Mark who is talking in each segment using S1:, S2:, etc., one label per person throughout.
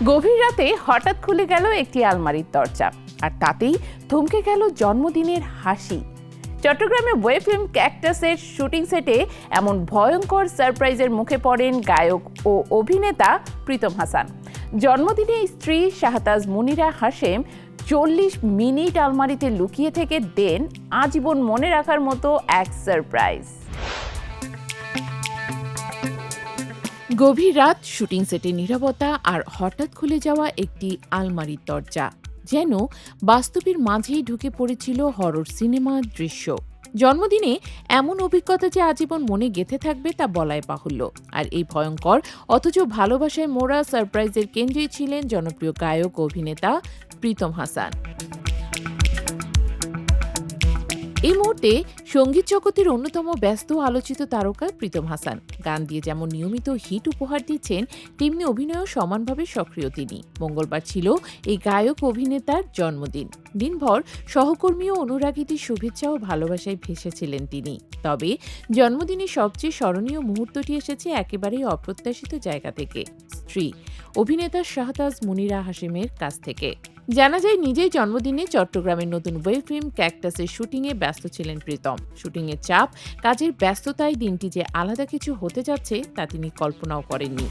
S1: গভীর রাতে হঠাৎ খুলে গেল একটি আলমারির দরজা, আর তাতেই থমকে গেল জন্মদিনের হাসি। চট্টগ্রামে ওয়েব ফিল্ম ক্যাকটাসের শুটিং সেটে এমন ভয়ঙ্কর সারপ্রাইজের মুখে পড়েন গায়ক ও অভিনেতা প্রীতম হাসান। জন্মদিনে স্ত্রী শাহতাজ মুনিরা হাশেম 40 মিনিট আলমারিতে লুকিয়ে থেকে দেন আজীবন মনে রাখার মতো এক সারপ্রাইজ। গভীর রাত, শুটিং সেটে নীরবতা আর হঠাৎ খুলে যাওয়া একটি আলমারির দরজা, যেন বাস্তবের মাঝেই ঢুকে পড়েছিল হরর সিনেমার দৃশ্য। জন্মদিনে এমন অভিজ্ঞতা যে আজীবন মনে গেঁথে থাকবে তা বলাই বাহুল্য। আর এই ভয়ঙ্কর অথচ ভালোবাসায় মোড়া সারপ্রাইজের কেন্দ্রেই ছিলেন জনপ্রিয় গায়ক অভিনেতা প্রীতম হাসান। এই মুহূর্তে সঙ্গীত জগতের অন্যতম ব্যস্ত আলোচিত তারকা প্রীতম হাসান। গান দিয়ে যেমন নিয়মিত হিট উপহার দিচ্ছেন, তেমনি অভিনয়েও সমানভাবে সক্রিয় তিনি। মঙ্গলবার ছিল এই গায়ক অভিনেতার জন্মদিন। দিনভর সহকর্মী ও অনুরাগীদের শুভেচ্ছা ও ভালোবাসায় ভেসেছিলেন তিনি। তবে জন্মদিনের সবচেয়ে স্মরণীয় মুহূর্তটি এসেছে একেবারেই অপ্রত্যাশিত জায়গা থেকে, স্ত্রী অভিনেতা শাহতাজ মুনিরা হাশেমের কাছ থেকে। জানা যায়, নিজেই জন্মদিনে চট্টগ্রামের নতুন ওয়েব ফিল্ম ক্যাকটাসের শুটিংয়ে ব্যস্ত ছিলেন প্রীতম। শুটিংয়ের চাপ, কাজের ব্যস্ততায় দিনটি যে আলাদা কিছু হতে যাচ্ছে তা তিনি কল্পনাও করেননি।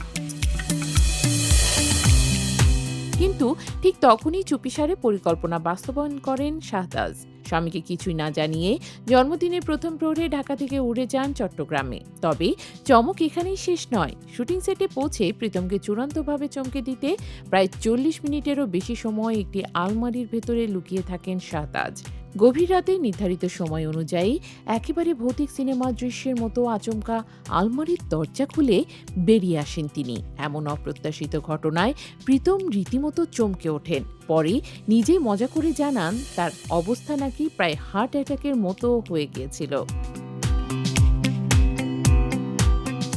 S1: কিন্তু ঠিক তখনই চুপিসারে পরিকল্পনা বাস্তবায়ন করেন শাহতাজ। স্বামীকে কিছুই না জানিয়ে জন্মদিনের প্রথম প্রহরে ঢাকা থেকে উড়ে যান চট্টগ্রামে। তবে চমক এখানেই শেষ নয়। শুটিং সেটে পৌঁছে প্রীতমকে চূড়ান্তভাবে চমকে দিতে প্রায় 40 মিনিটেরও বেশি সময় একটি আলমারির ভেতরে লুকিয়ে থাকেন শাহতাজ। গভীর রাতে নির্ধারিত সময় অনুযায়ী একেবারে ভৌতিক সিনেমার দৃশ্যের মতো আচমকা আলমারির দরজা খুলে বেরিয়ে আসেন তিনি। এমন অপ্রত্যাশিত ঘটনায় প্রীতম রীতিমতো চমকে ওঠেন। পরে নিজেই মজা করে জানান, তার অবস্থা নাকি প্রায় হার্ট অ্যাটাকের মতো হয়ে গিয়েছিল।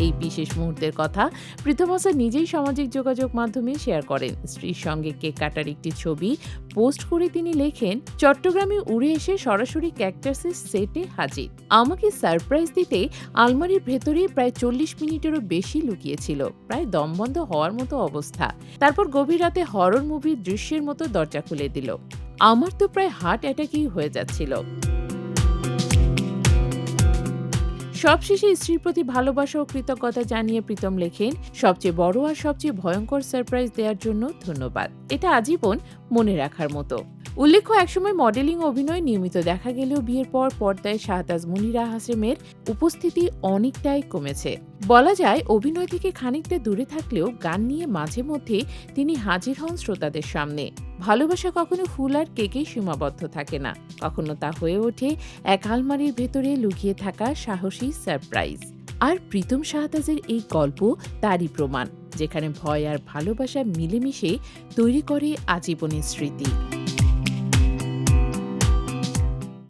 S1: এই বিশেষ মুহূর্তের কথা প্রীতম হাসান নিজেই সামাজিক যোগাযোগ মাধ্যমে শেয়ার করেন। স্ত্রীর সঙ্গে কেক কাটার একটি ছবি পোস্ট করে তিনি লেখেন, চট্টগ্রামে উড়ে এসে সরাসরি ক্যাকটাসের সেটে হাজির। আমাকে সারপ্রাইজ দিতে আলমারির ভেতরে প্রায় 40 মিনিটেরও বেশি লুকিয়েছিল, প্রায় দমবন্ধ হওয়ার মতো অবস্থা। তারপর গভীর রাতে হরর মুভির দৃশ্যের মতো দরজা খুলে দিল। আমার তো প্রায় হার্ট অ্যাটাকই হয়ে যাচ্ছিল। সবশেষে স্ত্রীর প্রতি ভালোবাসা ও কৃতজ্ঞতা জানিয়ে প্রীতম লেখেন, সবচেয়ে বড় আর সবচেয়ে ভয়ঙ্কর সারপ্রাইজ দেওয়ার জন্য ধন্যবাদ। এটা আজীবন মনে রাখার মতো। উল্লেখ্য, একসময় মডেলিং ও অভিনয় নিয়মিত দেখা গেলেও বিয়ের পর পর্দায় শাহতাজ মুনিরা হাশেমের উপস্থিতি অনেকটাই কমেছে। বলা যায়, অভিনয় থেকে খানিকটা দূরে থাকলেও গান নিয়ে মাঝে মধ্যে তিনি হাজির হন শ্রোতাদের সামনে। ভালোবাসা কখনো ফুল আর কেকেই সীমাবদ্ধ থাকে না, কখনো তা হয়ে ওঠে এক আলমারির ভেতরে লুকিয়ে থাকা সাহসী সারপ্রাইজ। আর প্রীতম শাহতাজের এই গল্প তারই প্রমাণ, যেখানে ভয় আর ভালোবাসা মিলেমিশে তৈরি করে আজীবনের স্মৃতি।